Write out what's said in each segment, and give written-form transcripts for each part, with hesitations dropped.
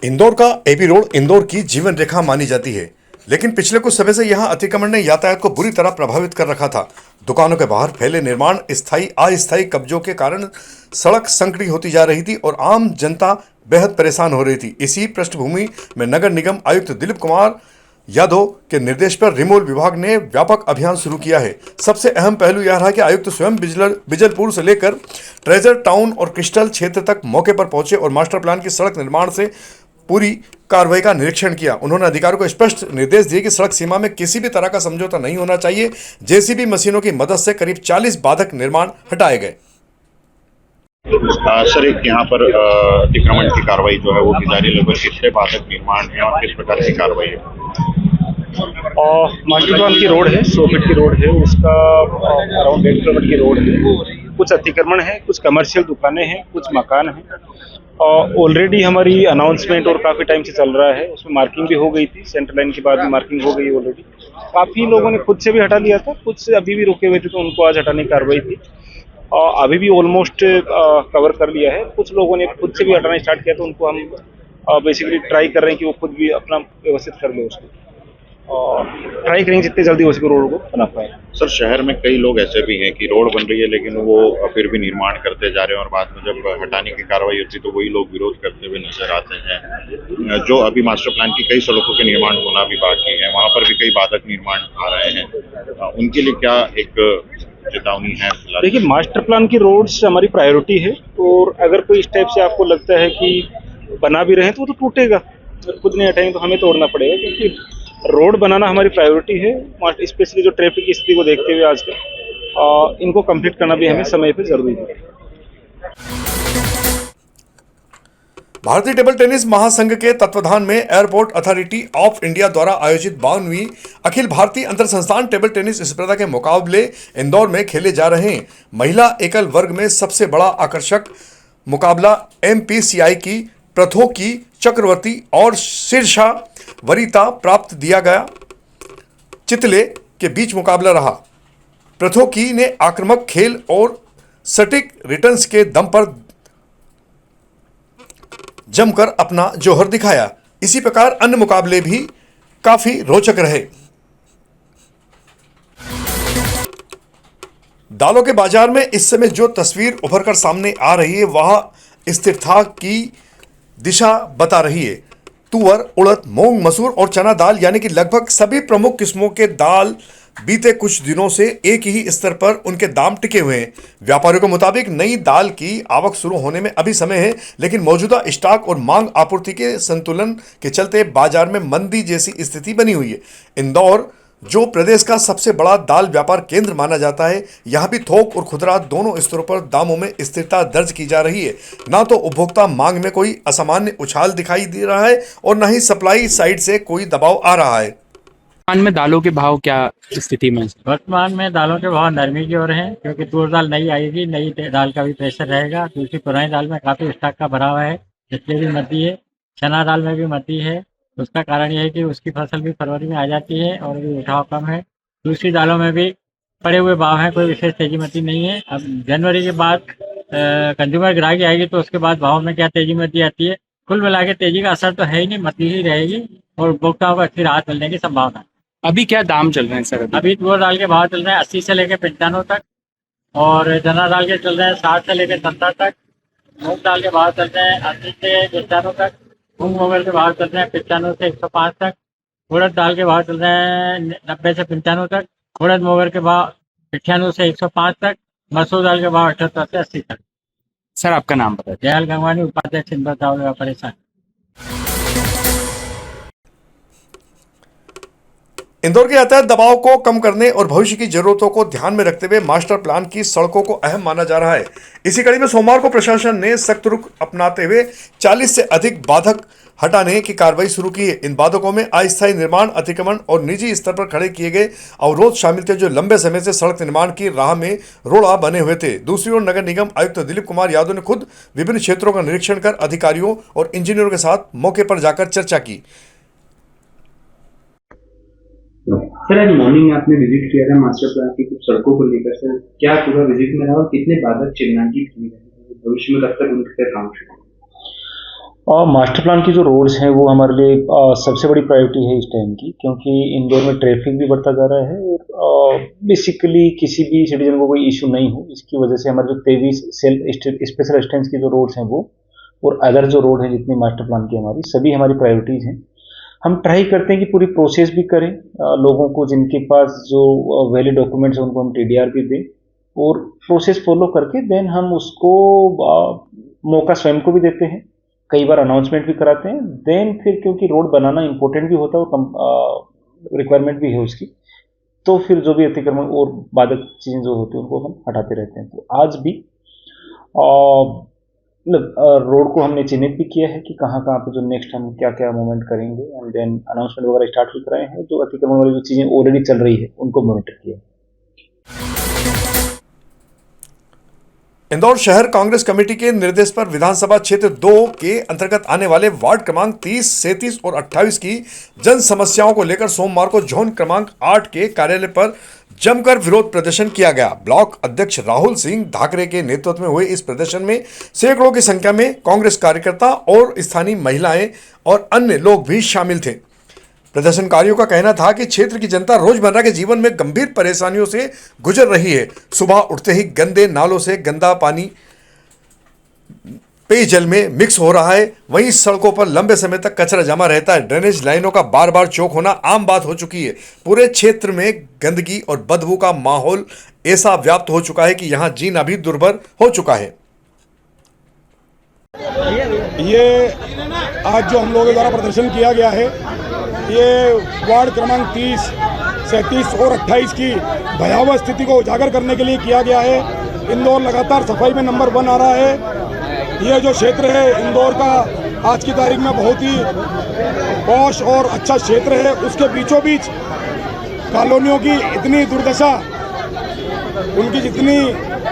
इंदौर का AB road Indore की जीवन रेखा मानी जाती है, लेकिन पिछले कुछ समय से यहां अतिक्रमण ने यातायात को बुरी तरह प्रभावित कर रखा था। दुकानों के बाहर फैले निर्माण स्थायी अस्थायी कब्जों के कारण सड़क संकरी होती जा रही थी और आम जनता बेहद परेशान हो रही थी। इसी पृष्ठभूमि में नगर निगम आयुक्त दिलीप कुमार यादव के निर्देश पर रिमोल विभाग ने व्यापक अभियान शुरू किया है। सबसे अहम पहलू यह रहा कि आयुक्त स्वयं बिजलपुर से लेकर ट्रेजर टाउन और क्रिस्टल क्षेत्र तक मौके पर पहुंचे और मास्टर प्लान की सड़क निर्माण से पूरी कार्रवाई का निरीक्षण किया। उन्होंने अधिकारियों को स्पष्ट निर्देश दिए कि सड़क सीमा में किसी भी तरह का समझौता नहीं होना चाहिए। जेसीबी मशीनों की मदद से करीब 40 बाधक निर्माण हटाए गए। सर, एक यहाँ पर अतिक्रमण की कार्रवाई जो है वो की जा रही है। लगभग कितने बाधक निर्माण है और किस प्रकार की कार्रवाई है? मास्टर प्लान की रोड है, 100 फीट की रोड है, उसका अराउंड 1.5 किलोमीटर की रोड है। कुछ अतिक्रमण है, कुछ कमर्शियल दुकानें हैं, कुछ मकान हैं। ऑलरेडी हमारी अनाउंसमेंट और काफ़ी टाइम से चल रहा है, उसमें मार्किंग भी हो गई थी। सेंटर लाइन के बाद भी मार्किंग हो गई ऑलरेडी। काफ़ी लोगों ने खुद से भी हटा लिया था, कुछ अभी भी रुके हुए थे तो उनको आज हटाने की कार्रवाई थी। अभी भी ऑलमोस्ट कवर कर लिया है। कुछ लोगों ने खुद से भी हटाना स्टार्ट किया तो उनको हम बेसिकली ट्राई कर रहे हैं कि वो खुद भी अपना व्यवस्थित कर ले उसको। ट्राई करेंगे जितनी जल्दी हो सके रोड को बना पाए। सर, शहर में कई लोग ऐसे भी हैं कि रोड बन रही है लेकिन वो फिर भी निर्माण करते जा रहे हैं और बाद में जब हटाने की कार्रवाई होती है तो वही लोग विरोध करते हुए नजर आते हैं। जो अभी मास्टर प्लान की कई सड़कों के निर्माण होना भी बाकी है, वहाँ पर भी कई बाधक निर्माण आ रहे हैं। उनके लिए क्या एक चेतावनी है? देखिए, मास्टर प्लान की रोड्स हमारी प्रायोरिटी है और अगर कोई इस टाइप से आपको लगता है कि बना भी रहे हैं तो वो तो टूटेगा। अगर खुद नहीं हटाएंगे तो हमें तोड़ना पड़ेगा, क्योंकि रोड बनाना हमारी प्रायोरिटी है। स्पेशली जो ट्रैफिक की स्थिति को देखते हुए आजकल इनको कंप्लीट करना भी हमें समय पर जरूरी है। भारतीय टेबल टेनिस महासंघ के तत्वाधान में एयरपोर्ट अथॉरिटी ऑफ इंडिया द्वारा आयोजित 52वीं अखिल भारतीय अंतर संस्थान टेबल टेनिस स्पर्धा के मुकाबले इंदौर में खेले जा रहे हैं। महिला एकल वर्ग में सबसे बड़ा आकर्षक मुकाबला एमपीसीआई की प्रथो की चक्रवर्ती और शीर्षा वरीता प्राप्त दिया गया चितले के बीच मुकाबला रहा। प्रथो की ने आक्रामक खेल और सटीक रिटर्न्स के दम पर जमकर अपना जौहर दिखाया। इसी प्रकार अन्य मुकाबले भी काफी रोचक रहे। दालों के बाजार में इस समय जो तस्वीर उभरकर सामने आ रही है वह स्थिरता की दिशा बता रही है। तुअर, उड़द, मूंग, मसूर और चना दाल यानी कि लगभग सभी प्रमुख किस्मों के दाल बीते कुछ दिनों से एक ही स्तर पर उनके दाम टिके हुए हैं। व्यापारियों के मुताबिक नई दाल की आवक शुरू होने में अभी समय है, लेकिन मौजूदा स्टॉक और मांग आपूर्ति के संतुलन के चलते बाजार में मंदी जैसी स्थिति बनी हुई है। इंदौर, जो प्रदेश का सबसे बड़ा दाल व्यापार केंद्र माना जाता है, यहाँ भी थोक और खुदरा दोनों स्तरों पर दामों में स्थिरता दर्ज की जा रही है। ना तो उपभोक्ता मांग में कोई असामान्य उछाल दिखाई दे रहा है और न ही सप्लाई साइड से कोई दबाव आ रहा है। वर्तमान में दालों के भाव क्या स्थिति में? वर्तमान में दालों के भाव नरमी की ओर हैं, क्योंकि तूर दाल नई आएगी, नई दाल का भी प्रेशर रहेगा। दूसरी पुरानी दाल में काफ़ी स्टॉक का भरा हुआ है, इसलिए भी मद्दी है। चना दाल में भी मद्दी है। उसका कारण यह है कि उसकी फसल भी फरवरी में आ जाती है और भी उठाव कम है। दूसरी दालों में भी पड़े हुए भाव हैं, कोई विशेष तेजी मद्दी नहीं है। अब जनवरी के बाद कंज्यूमर ग्राहकी आएगी तो उसके बाद भाव में क्या तेजी मद्दी आती है। कुल मिला के तेजी का असर तो है ही नहीं, मद्दी ही रहेगी और उपभोक्ताओं को अच्छी राहत मिलने की संभावना। अभी क्या दाम चल रहे हैं सर? अभी तुअर दाल के भाव चल रहे हैं 80 से लेकर 95 तक और चना दाल के चल रहे हैं 60 से लेकर 70 तक। मूंग दाल के भाव चल रहे हैं 80 से 95 तक। मूंग मोगल के भाव चल रहे हैं 95 से 105 तक। उड़द दाल के भाव चल रहे हैं 90 से 95 तक। उड़द मोगल के भाव 98 से 105 तक। मसूर दाल के भाव 78 से 80 तक। सर, आपका नाम बताइए। दयाल गंगवानी, उपाध्यक्ष इंदौर दाल व्यापारी संघ। इंदौर के यातायात दबाव को कम करने और भविष्य की जरूरतों को ध्यान में रखते हुए मास्टर प्लान की सड़कों को अहम माना जा रहा है। इसी कड़ी में सोमवार को प्रशासन ने सख्त रुख अपनाते हुए 40 से अधिक बाधक हटाने की कार्रवाई शुरू की है। इन बाधकों में अस्थायी निर्माण, अतिक्रमण और निजी स्तर पर खड़े किए गए अवरोध शामिल थे, जो लंबे समय से सड़क निर्माण की राह में रोड़ा बने हुए थे। दूसरी ओर नगर निगम आयुक्त दिलीप कुमार यादव ने खुद विभिन्न क्षेत्रों का निरीक्षण कर अधिकारियों और इंजीनियरों के साथ मौके पर जाकर चर्चा की। सर, आज मॉर्निंग आपने विजिट किया था मास्टर प्लान की कुछ सड़कों को लेकर। सर, क्या पूरा विजिट में रहा और कितने बाधक चिन्हांकित किए गए, भविष्य में कब तक उनके काम शुरू? और मास्टर प्लान की जो रोड्स हैं वो हमारे लिए सबसे बड़ी प्रायोरिटी है इस टाइम की, क्योंकि इंदौर में ट्रैफिक भी बढ़ता जा रहा है और बेसिकली किसी भी सिटीजन को कोई इशू नहीं हो, इसकी वजह से हमारे जो 23 स्पेशल असिस्टेंस की जो रोड्स हैं वो और अदर जो रोड हैं जितनी मास्टर प्लान की हमारी सभी हमारी प्रायोरिटीज़ हैं। हम ट्राई करते हैं कि पूरी प्रोसेस भी करें, लोगों को जिनके पास जो वैलिड डॉक्यूमेंट्स हैं उनको हम टीडीआर भी दें और प्रोसेस फॉलो करके देन हम उसको मौका स्वयं को भी देते हैं, कई बार अनाउंसमेंट भी कराते हैं। देन फिर क्योंकि रोड बनाना इंपॉर्टेंट भी होता है और रिक्वायरमेंट भी है उसकी, तो फिर जो भी अतिक्रमण और बाधक चीज़ें जो होती हैं उनको हम हटाते रहते हैं। तो आज भी रोड को हमने चिन्हित भी किया है कि कहाँ कहाँ पे जो नेक्स्ट हम क्या क्या मूवमेंट करेंगे एंड देन अनाउंसमेंट वगैरह स्टार्ट भी कराए हैं। जो अतिक्रमण वाली जो चीज़ें ऑलरेडी चल रही है उनको मॉनिटर किया है। इंदौर शहर कांग्रेस कमेटी के निर्देश पर विधानसभा क्षेत्र 2 के अंतर्गत आने वाले वार्ड क्रमांक 30, 37 और 28 की जन समस्याओं को लेकर सोमवार को जोन क्रमांक 8 के कार्यालय पर जमकर विरोध प्रदर्शन किया गया। ब्लॉक अध्यक्ष राहुल सिंह धाकरे के नेतृत्व में हुए इस प्रदर्शन में सैकड़ों की संख्या में कांग्रेस कार्यकर्ता और स्थानीय महिलाएं और अन्य लोग भी शामिल थे। प्रदर्शनकारियों का कहना था कि क्षेत्र की जनता रोजमर्रा के जीवन में गंभीर परेशानियों से गुजर रही है। सुबह उठते ही गंदे नालों से गंदा पानी पेयजल में मिक्स हो रहा है, वहीं सड़कों पर लंबे समय तक कचरा जमा रहता है। ड्रेनेज लाइनों का बार बार चौक होना आम बात हो चुकी है। पूरे क्षेत्र में गंदगी और बदबू का माहौल ऐसा व्याप्त हो चुका है कि यहां जीना भी दुर्भर हो चुका है। ये आज जो हम लोगों द्वारा प्रदर्शन किया गया है, ये वार्ड क्रमांक 30, 37 और 28 की भयावह स्थिति को उजागर करने के लिए किया गया है। इंदौर लगातार सफाई में नंबर 1 आ रहा है। ये जो क्षेत्र है इंदौर का आज की तारीख में बहुत ही पॉश और अच्छा क्षेत्र है, उसके बीचों बीच कॉलोनियों की इतनी दुर्दशा, उनकी जितनी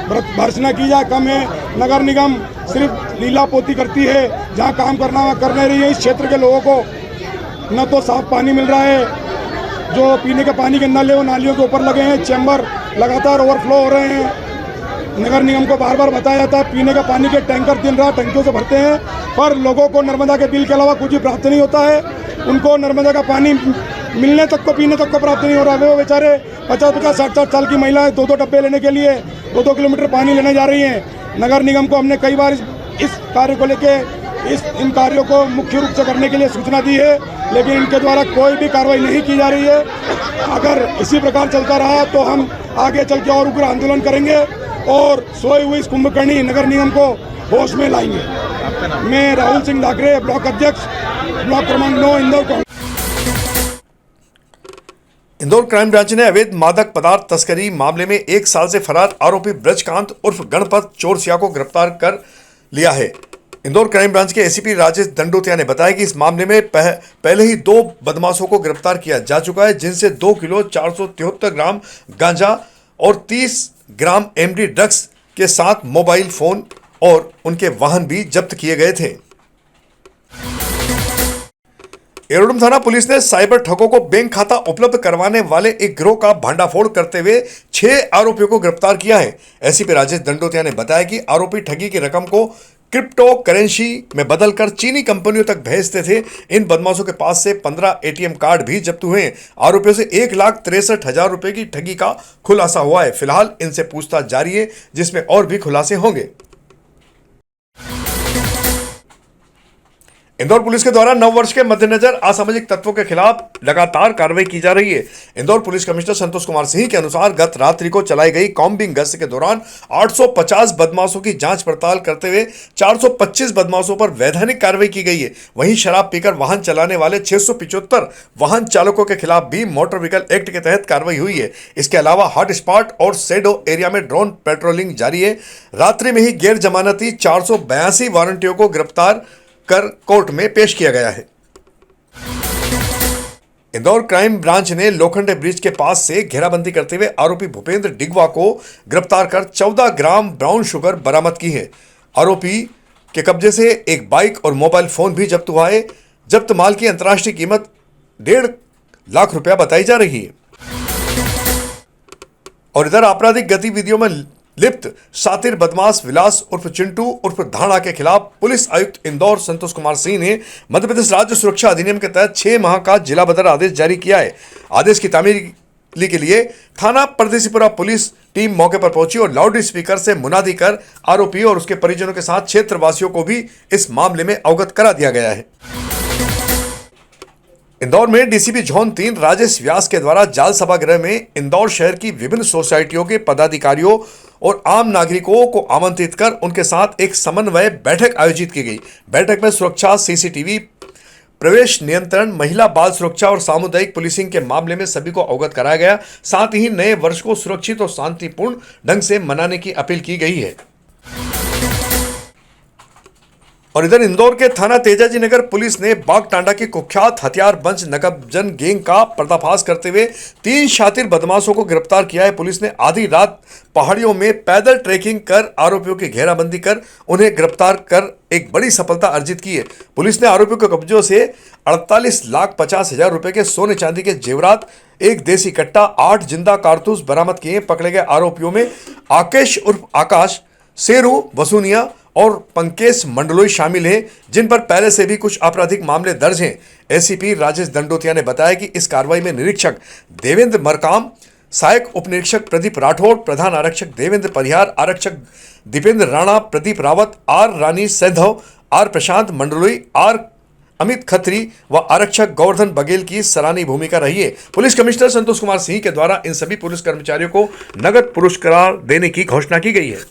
भर्त्सना की जाए कम है। नगर निगम सिर्फ लीला पोती करती है, जहाँ काम करना वहाँ कर नहीं रही है। इस क्षेत्र के लोगों को न तो साफ पानी मिल रहा है, जो पीने के पानी के नल है वो नालियों के ऊपर लगे हैं, चैम्बर लगातार ओवरफ्लो हो रहे हैं। नगर निगम को बार बार बताया जाता है पीने के पानी के टैंकर दिन रात टंकियों से भरते हैं, पर लोगों को नर्मदा के बिल के अलावा कुछ भी प्राप्त नहीं होता है। उनको नर्मदा का पानी मिलने तक को, पीने तक को प्राप्त नहीं हो रहा है। वो बेचारे 50-50, 60-60 साल की महिलाएं 2-2 डब्बे लेने के लिए 2-2 किलोमीटर पानी लेने जा रही हैं। नगर निगम को हमने कई बार इस कार्य को लेके इन कार्यों को मुख्य रूप से करने के लिए सूचना दी है, लेकिन इनके द्वारा कोई भी कार्रवाई नहीं की जा रही है। अगर इसी प्रकार चलता रहा तो हम आगे चल के और उग्र आंदोलन करेंगे और सोई हुई इस कुंभकर्णी नगर निगम को होश में लाएंगे। मैं राहुल सिंह धाकरे, ब्लॉक अध्यक्ष, ब्लॉक क्रमांक 9, इंदौर। इंदौर क्राइम ब्रांच ने अवैध मादक पदार्थ तस्करी मामले में 1 साल से फरार आरोपी ब्रजकांत उर्फ गणपत चौरसिया को गिरफ्तार कर लिया है। इंदौर क्राइम ब्रांच के एसीपी राजेश दंडोतिया ने बताया कि इस मामले में पहले ही 2 बदमाशों को गिरफ्तार किया जा चुका है, जिनसे 2 किलो 473 ग्राम गांजा और 30 ग्राम एमडी ड्रग्स के साथ मोबाइल फोन और उनके वाहन भी जब्त किए गए थे। एरोडम थाना पुलिस ने साइबर ठगों को बैंक खाता उपलब्ध करवाने वाले एक गिरोह का भांडाफोड़ करते हुए 6 आरोपियों को गिरफ्तार किया है। एसीपी राजेश दंडोतिया ने बताया कि आरोपी ठगी की रकम को क्रिप्टो करेंसी में बदलकर चीनी कंपनियों तक भेजते थे। इन बदमाशों के पास से 15 एटीएम कार्ड भी जब्त हुए हैं। आरोपियों से 1,63,000 रुपए की ठगी का खुलासा हुआ है। फिलहाल इनसे पूछताछ जारी है, जिसमें और भी खुलासे होंगे। इंदौर पुलिस के द्वारा नववर्ष के मद्देनजर असामाजिक तत्वों के खिलाफ लगातार कार्रवाई की जा रही है। इंदौर पुलिस कमिश्नर संतोष कुमार सिंह के अनुसार गत रात्रि को चलाई गई कॉम्बिंग गश्त के दौरान 850 बदमाशों की जांच पड़ताल करते हुए 425 बदमाशों पर वैधानिक कार्रवाई की गई है। वहीं शराब पीकर वाहन चलाने वाले 675 वाहन चालकों के खिलाफ भी मोटर व्हीकल एक्ट के तहत कार्रवाई हुई है। इसके अलावा हॉट स्पॉट और शैडो एरिया में ड्रोन पेट्रोलिंग जारी है। रात्रि में ही गैर जमानती 482 वारंटियों को गिरफ्तार कर कोर्ट में पेश किया गया है। इंदौर क्राइम ब्रांच ने लोखंडे ब्रिज के पास से घेराबंदी करते हुए आरोपी भूपेंद्र डिगवा को गिरफ्तार कर 14 ग्राम ब्राउन शुगर बरामद की है। आरोपी के कब्जे से एक बाइक और मोबाइल फोन भी जब्त हुआ है। जब्त माल की अंतर्राष्ट्रीय कीमत 1.5 लाख रुपया बताई जा रही है। और इधर आपराधिक गतिविधियों में लिप्त शातिर बदमाश विलास उर्फ चिंटू उर्फ धाड़ा के खिलाफ पुलिस आयुक्त इंदौर संतोष कुमार सिंह ने मध्य प्रदेश राज्य सुरक्षा अधिनियम के तहत 6 माह का जिला बदर आदेश जारी किया है। आदेश की तामीली के लिए थाना परदेसीपुरा पुलिस टीम मौके पर पहुंची और लाउड स्पीकर से मुनादी कर आरोपी और उसके परिजनों के साथ क्षेत्रवासियों को भी इस मामले में अवगत करा दिया गया है। इंदौर में डीसीपी जोन 3 राजेश व्यास के द्वारा जाल सभागृह में इंदौर शहर की विभिन्न सोसाइटियों के पदाधिकारियों और आम नागरिकों को आमंत्रित कर उनके साथ एक समन्वय बैठक आयोजित की गई। बैठक में सुरक्षा, सीसीटीवी, प्रवेश नियंत्रण, महिला बाल सुरक्षा और सामुदायिक पुलिसिंग के मामले में सभी को अवगत कराया गया। साथ ही नए वर्ष को सुरक्षित और शांतिपूर्ण ढंग से मनाने की अपील की गई है। और इधर इंदौर के थाना तेजाजी नगर पुलिस ने बागटांडा की कुख्यात हथियार बंच नकबजन गैंग का पर्दाफाश करते हुए 3 शातिर बदमाशों को गिरफ्तार किया है। पुलिस ने आधी रात पहाड़ियों में पैदल ट्रैकिंग कर आरोपियों की घेराबंदी कर उन्हें गिरफ्तार कर एक बड़ी सफलता अर्जित की है। पुलिस ने आरोपियों के कब्जों से 48,50,000 रुपए के सोने चांदी के जेवरात, एक देसी कट्टा, 8 जिंदा कारतूस बरामद किए। पकड़े गए आरोपियों में आकेश उर्फ आकाश, शेरू वसूनिया और पंकेश मंडलोई शामिल हैं, जिन पर पहले से भी कुछ आपराधिक मामले दर्ज हैं। एसीपी राजेश दंडोतिया ने बताया कि इस कार्रवाई में निरीक्षक देवेंद्र मरकाम, सहायक उप निरीक्षक प्रदीप राठौड़, प्रधान आरक्षक देवेंद्र परिहार, आरक्षक Deependra Rana, Pradeep Rawat, R Rani Saindhav, R Prashant Mandloi, R Amit Khatri व आरक्षक गोवर्धन बघेल की सराहनीय भूमिका रही है। पुलिस कमिश्नर संतोष कुमार सिंह के द्वारा इन सभी पुलिस कर्मचारियों को नगद पुरस्कार देने की घोषणा की गई है।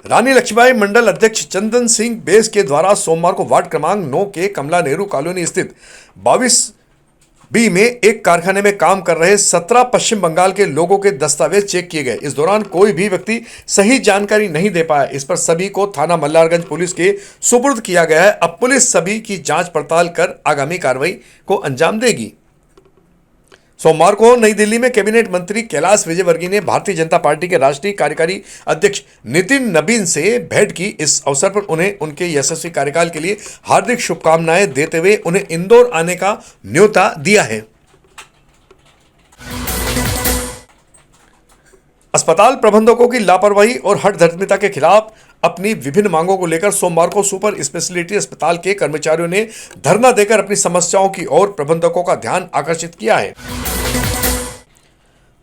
रानी लक्ष्मीबाई मंडल अध्यक्ष चंदन सिंह बेस के द्वारा सोमवार को वार्ड क्रमांक 9 के कमला नेहरू कॉलोनी स्थित 22B में एक कारखाने में काम कर रहे 17 पश्चिम बंगाल के लोगों के दस्तावेज चेक किए गए। इस दौरान कोई भी व्यक्ति सही जानकारी नहीं दे पाया। इस पर सभी को थाना मल्हारगंज पुलिस के सुपुर्द किया गया है। अब पुलिस सभी की जांच पड़ताल कर आगामी कार्रवाई को अंजाम देगी। सोमवार को नई दिल्ली में कैबिनेट मंत्री कैलाश विजयवर्गीय ने भारतीय जनता पार्टी के राष्ट्रीय कार्यकारी अध्यक्ष नितिन नबीन से भेंट की। इस अवसर पर उन्हें उनके यशस्वी कार्यकाल के लिए हार्दिक शुभकामनाएं देते हुए उन्हें इंदौर आने का न्योता दिया है। अस्पताल प्रबंधकों की लापरवाही और हठधर्मिता के खिलाफ अपनी विभिन्न मांगों को लेकर सोमवार को सुपर स्पेशलिटी अस्पताल के कर्मचारियों ने धरना देकर अपनी समस्याओं की ओर प्रबंधकों का ध्यान आकर्षित किया है।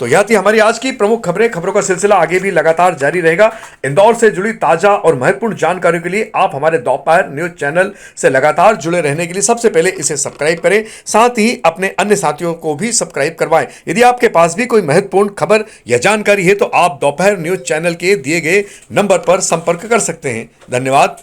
तो यह थी हमारी आज की प्रमुख खबरें। खबरों का सिलसिला आगे भी लगातार जारी रहेगा। इंदौर से जुड़ी ताजा और महत्वपूर्ण जानकारियों के लिए आप हमारे दोपहर न्यूज चैनल से लगातार जुड़े रहने के लिए सबसे पहले इसे सब्सक्राइब करें, साथ ही अपने अन्य साथियों को भी सब्सक्राइब करवाएं। यदि आपके पास भी कोई महत्वपूर्ण खबर या जानकारी है तो आप दोपहर न्यूज चैनल के दिए गए नंबर पर संपर्क कर सकते हैं। धन्यवाद।